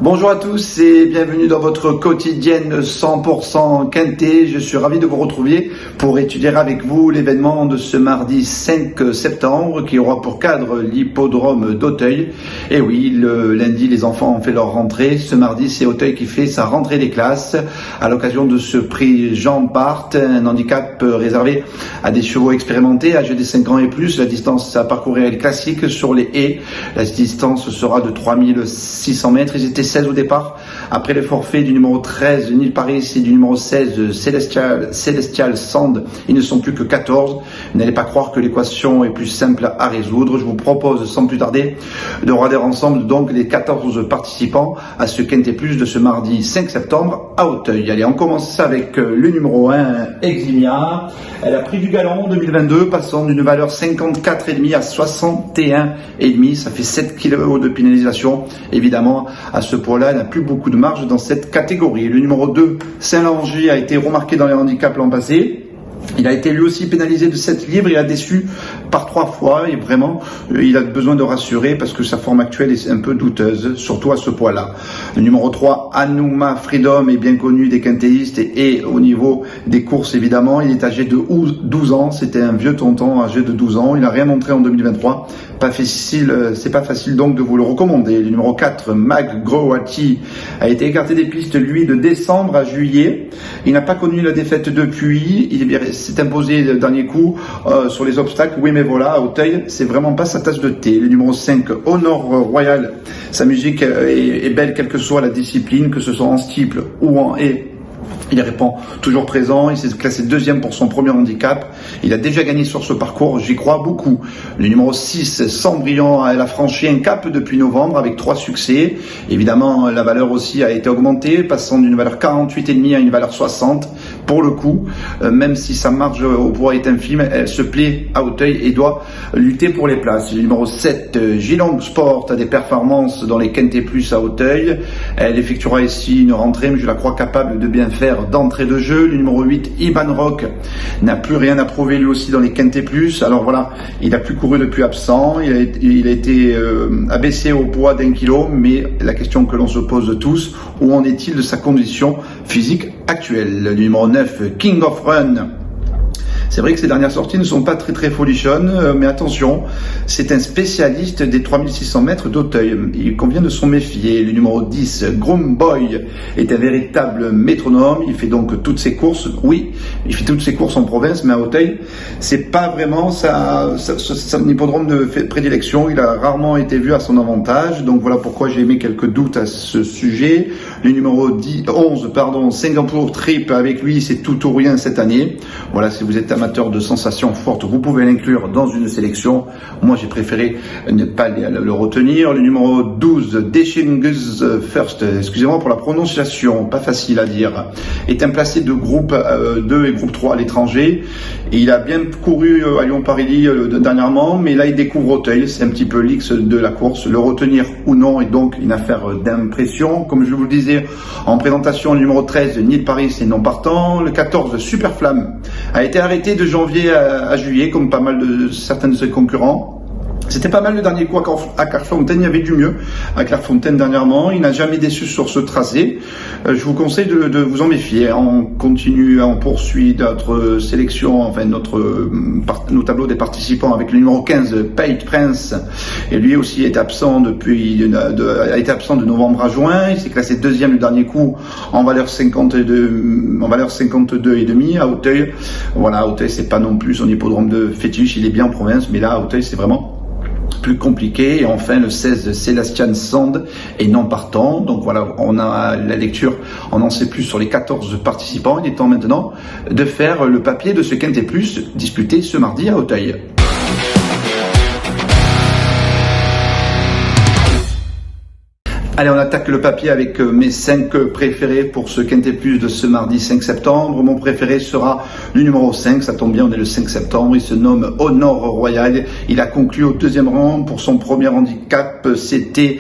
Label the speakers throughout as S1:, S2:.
S1: Bonjour à tous et bienvenue dans votre quotidienne 100% quintet. Je suis ravi de vous retrouver pour étudier avec vous l'événement de ce mardi 5 septembre qui aura pour cadre l'hippodrome d'Auteuil. Et oui, le lundi, les enfants ont fait leur rentrée. Ce mardi, c'est Auteuil qui fait sa rentrée des classes à l'occasion de ce prix Jean Bart, un handicap réservé à des chevaux expérimentés, âgés des 5 ans et plus. La distance à parcourir est classique sur les haies. La distance sera de 3600 mètres. Ils étaient 16 au départ. Après les forfaits du numéro 13, Nil Paris, et du numéro 16, Celestial Sand, ils ne sont plus que 14. N'allez pas croire que l'équation est plus simple à résoudre. Je vous propose sans plus tarder de regarder ensemble donc les 14 participants à ce Quintet Plus de ce mardi 5 septembre à Auteuil. Allez, on commence avec le numéro 1, Eximia. Elle a pris du galon en 2022, passant d'une valeur 54,5 à 61,5. Ça fait 7 kg de pénalisation. Évidemment, à ce poids-là, elle n'a plus beaucoup de marge dans cette catégorie. Le numéro 2, Saint-Langy, a été remarqué dans les handicaps l'an passé. Il a été lui aussi pénalisé de 7 livres, il a déçu par 3 fois et vraiment il a besoin de rassurer parce que sa forme actuelle est un peu douteuse, surtout à ce poids-là. Le numéro 3, Anouma Freedom, est bien connu des quintéistes et au niveau des courses évidemment. Il est âgé de 12 ans, c'était un vieux tonton âgé de 12 ans, il n'a rien montré en 2023. C'est pas facile donc de vous le recommander. Le numéro 4, Mag Growati, a été écarté des pistes lui de décembre à juillet. Il n'a pas connu la défaite depuis, il s'est imposé le dernier coup sur les obstacles. Oui mais voilà, à Auteuil, c'est vraiment pas sa tasse de thé. Le numéro 5, Honor Royal, sa musique est belle quelle que soit la discipline, que ce soit en steeple ou en haie. Il répond toujours présent, il s'est classé deuxième pour son premier handicap. Il a déjà gagné sur ce parcours, j'y crois beaucoup. Le numéro 6, Cendrillon, elle a franchi un cap depuis novembre avec 3 succès. Évidemment, la valeur aussi a été augmentée, passant d'une valeur 48,5 à une valeur 60. Pour le coup, même si sa marge au poids est infime, elle se plaît à Auteuil et doit lutter pour les places. Le numéro 7, Gilong Sport, a des performances dans les Quintet Plus à Auteuil. Elle effectuera ici une rentrée, mais je la crois capable de bien faire d'entrée de jeu. Le numéro 8, Iban Rock, n'a plus rien à prouver lui aussi dans les Quintet Plus. Alors voilà, il n'a plus couru depuis absent, il a été abaissé au poids d'1 kilo, mais la question que l'on se pose tous, où en est-il de sa condition physique actuelle? Le numéro 9, King of Run. C'est vrai que ces dernières sorties ne sont pas très folichonnes, mais attention, c'est un spécialiste des 3600 mètres d'Auteuil. Il convient de s'en méfier. Le numéro 10, Groom Boy, est un véritable métronome. Il fait donc toutes ses courses. Oui, il fait toutes ses courses en province, mais à Auteuil, c'est pas vraiment son hippodrome de prédilection. Il a rarement été vu à son avantage. Donc voilà pourquoi j'ai émis quelques doutes à ce sujet. Le numéro 11, Singapour Trip, avec lui, c'est tout ou rien cette année. Voilà, si vous êtes amateur de sensations fortes, vous pouvez l'inclure dans une sélection. Moi, j'ai préféré ne pas le retenir. Le numéro 12, Deshingus First, excusez-moi pour la prononciation, pas facile à dire, est un placé de groupe 2 et groupe 3 à l'étranger. Et il a bien couru à Lyon-Paris dernièrement, mais là, il découvre Auteuil. C'est un petit peu l'X de la course. Le retenir ou non est donc une affaire d'impression. Comme je vous le disais en présentation, le numéro 13, Nil Paris, est non partant. Le 14, Superflamme, a été arrêté de janvier à juillet, comme pas mal de certains de ses concurrents. C'était pas mal le dernier coup à Clairefontaine, il y avait du mieux à Clairefontaine dernièrement, il n'a jamais déçu sur ce tracé. Je vous conseille de vous en méfier. On poursuit notre sélection, enfin nos tableaux des participants avec le numéro 15, Pate Prince, et lui aussi est absent a été absent de novembre à juin. Il s'est classé deuxième le dernier coup en valeur 52 et demi à Auteuil. Voilà, à Auteuil c'est pas non plus son hippodrome de fétiche, il est bien en province, mais là à Auteuil c'est vraiment plus compliqué. Et enfin le 16, Celestial Sand, est non partant. Donc voilà, on a la lecture, on en sait plus sur les 14 participants. Il est temps maintenant de faire le papier de ce Quintet Plus disputé ce mardi à Auteuil. Allez, on attaque le papier avec mes 5 préférés pour ce Quintet Plus de ce mardi 5 septembre. Mon préféré sera le numéro 5, ça tombe bien, on est le 5 septembre. Il se nomme Honor Royal. Il a conclu au 2e rang pour son premier handicap. C'était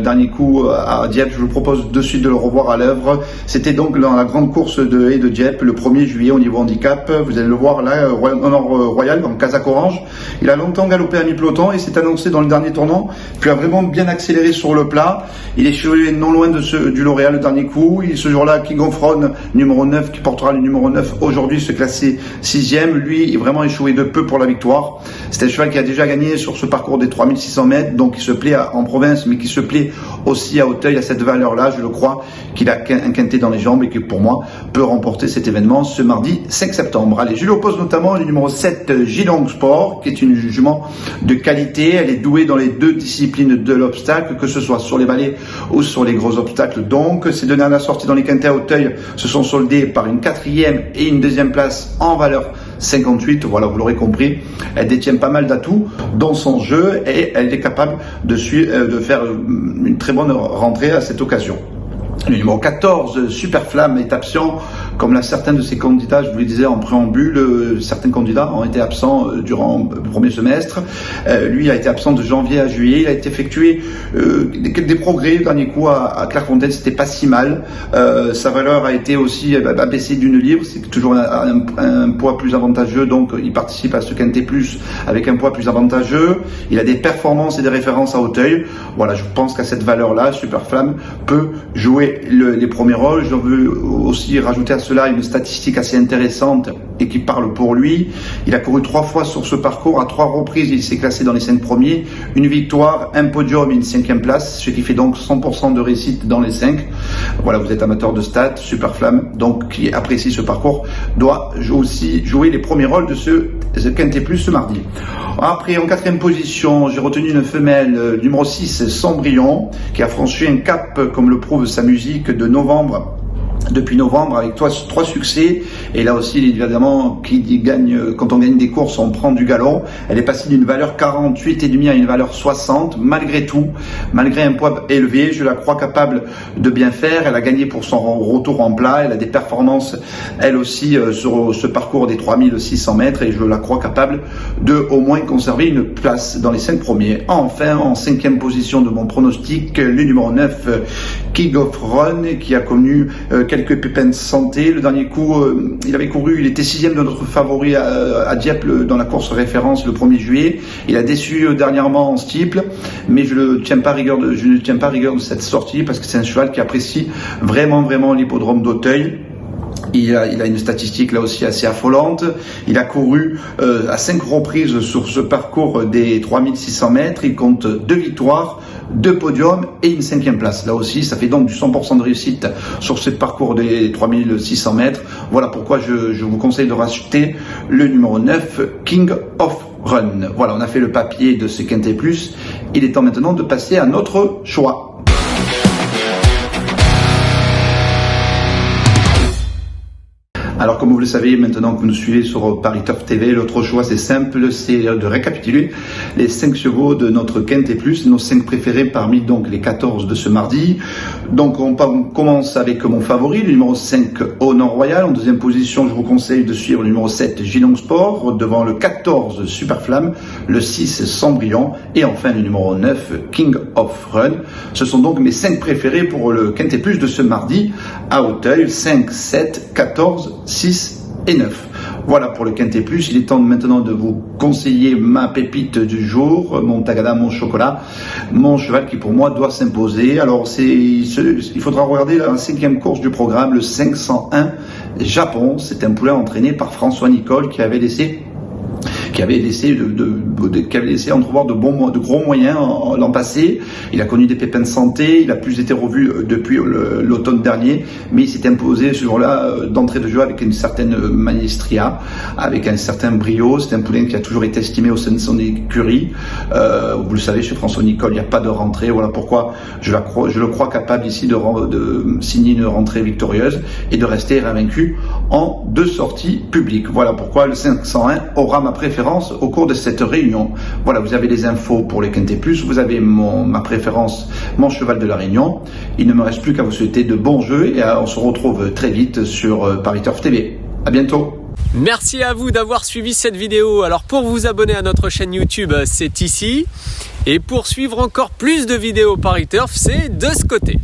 S1: dernier coup à Dieppe. Je vous propose de suite de le revoir à l'œuvre. C'était donc dans la grande course de haie de Dieppe le 1er juillet au niveau handicap. Vous allez le voir là, Honor Royal en casaque orange. Il a longtemps galopé à mi-peloton et s'est annoncé dans le dernier tournant, puis a vraiment bien accéléré sur le plat. Il est échoué non loin du lauréat le dernier coup. Ce jour-là, King of Run, numéro 9, qui portera le numéro 9 aujourd'hui, se classer 6e. Lui, est vraiment échoué de peu pour la victoire. C'est un cheval qui a déjà gagné sur ce parcours des 3600 mètres, donc il se plaît en province, mais qui se plaît aussi à Auteuil, à cette valeur-là. Je le crois qu'il a un quintet dans les jambes et qui, pour moi, peut remporter cet événement ce mardi 5 septembre. Allez, je lui oppose notamment le numéro 7, Gilong Sport, qui est une jument de qualité. Elle est douée dans les deux disciplines de l'obstacle, que ce soit sur les balais ou sur les gros obstacles. Donc, ces deux dernières sorties dans les quintets à Auteuil se sont soldées par une 4e et une 2e place en valeur 58. Voilà, vous l'aurez compris. Elle détient pas mal d'atouts dans son jeu et elle est capable de faire une très bonne rentrée à cette occasion. Le numéro 14, Super Flamme, est absent, comme certains de ses candidats, je vous le disais en préambule, certains candidats ont été absents durant le premier semestre. Lui a été absent de janvier à juillet. Il a été effectué des progrès. Le dernier coup à Clairefontaine, c'était pas si mal. Sa valeur a été aussi baissée d'une livre. C'est toujours un poids plus avantageux, donc il participe à ce quintet plus avec un poids plus avantageux. Il a des performances et des références à Auteuil. Voilà, je pense qu'à cette valeur-là, Super Flamme peut jouer les premiers rôles. Je veux aussi rajouter à cela une statistique assez intéressante et qui parle pour lui. Il a couru 3 fois sur ce parcours, à 3 reprises il s'est classé dans les 5 premiers, une victoire, un podium et une 5e place, ce qui fait donc 100% de réussite dans les 5. Voilà, vous êtes amateur de stats, Super Flamme, donc qui apprécie ce parcours, doit aussi jouer les premiers rôles de ce quintet plus ce mardi. Après, en 4e position, j'ai retenu une femelle, numéro 6, Cendrillon, qui a franchi un cap, comme le prouve sa musique, de novembre. Depuis novembre, avec 3 succès, et là aussi évidemment quand on gagne des courses on prend du galon. Elle est passée d'une valeur 48,5 à une valeur 60, malgré tout, malgré un poids élevé. Je la crois capable de bien faire. Elle a gagné pour son retour en plat, elle a des performances elle aussi sur ce parcours des 3600 mètres, et je la crois capable de au moins conserver une place dans les 5 premiers. Enfin, en 5e position de mon pronostic, le numéro 9, King of Run, qui a connu quelques pépins de santé. Le dernier coup, il était 6e de notre favori à Dieppe dans la course référence le 1er juillet. Il a déçu dernièrement en steeple, mais je ne tiens pas rigueur de cette sortie, parce que c'est un cheval qui apprécie vraiment l'hippodrome d'Auteuil. Il a une statistique là aussi assez affolante. Il a couru à 5 reprises sur ce parcours des 3600 mètres. Il compte 2 victoires, 2 podiums et une 5e place. Là aussi, ça fait donc du 100% de réussite sur ce parcours des 3600 mètres. Voilà pourquoi je vous conseille de racheter le numéro 9, King of Run. Voilà, on a fait le papier de ce quintet plus. Il est temps maintenant de passer à notre choix. Alors, comme vous le savez, maintenant que vous nous suivez sur Paris Turf TV, l'autre choix c'est simple, c'est de récapituler les 5 chevaux de notre quintet plus, nos 5 préférés parmi donc les 14 de ce mardi. Donc on commence avec mon favori, le numéro 5, Honor Royal. En 2e position, je vous conseille de suivre le numéro 7, Gilong Sport, devant le 14, Super Flamme, le 6, Cendrillon, et enfin le numéro 9, King of Run. Ce sont donc mes 5 préférés pour le quintet plus de ce mardi à Auteuil, 5, 7, 14, 6 et 9. Voilà pour le quintet plus. Il est temps maintenant de vous conseiller ma pépite du jour, mon Tagada, mon chocolat, mon cheval qui pour moi doit s'imposer. Alors il faudra regarder la 5e course du programme, le 501 Japon. C'est un poulain entraîné par François Nicole qui avait laissé entrevoir de gros moyens l'an passé. Il a connu des pépins de santé, il a plus été revu depuis l'automne dernier, mais il s'est imposé ce jour-là d'entrée de jeu avec une certaine maestria, avec un certain brio. C'est un poulain qui a toujours été estimé au sein de son écurie. Vous le savez, chez François Nicole, il n'y a pas de rentrée. Voilà pourquoi je le crois capable ici de signer une rentrée victorieuse et de rester invaincu en 2 sorties publiques. Voilà pourquoi le 501 aura ma préférence au cours de cette réunion. Voilà, vous avez les infos pour les quintet plus, vous avez ma préférence, mon cheval de la réunion. Il ne me reste plus qu'à vous souhaiter de bons jeux et on se retrouve très vite sur Paris Turf TV. À bientôt.
S2: Merci à vous d'avoir suivi cette vidéo. Alors pour vous abonner à notre chaîne YouTube, c'est ici. Et pour suivre encore plus de vidéos Paris Turf, c'est de ce côté.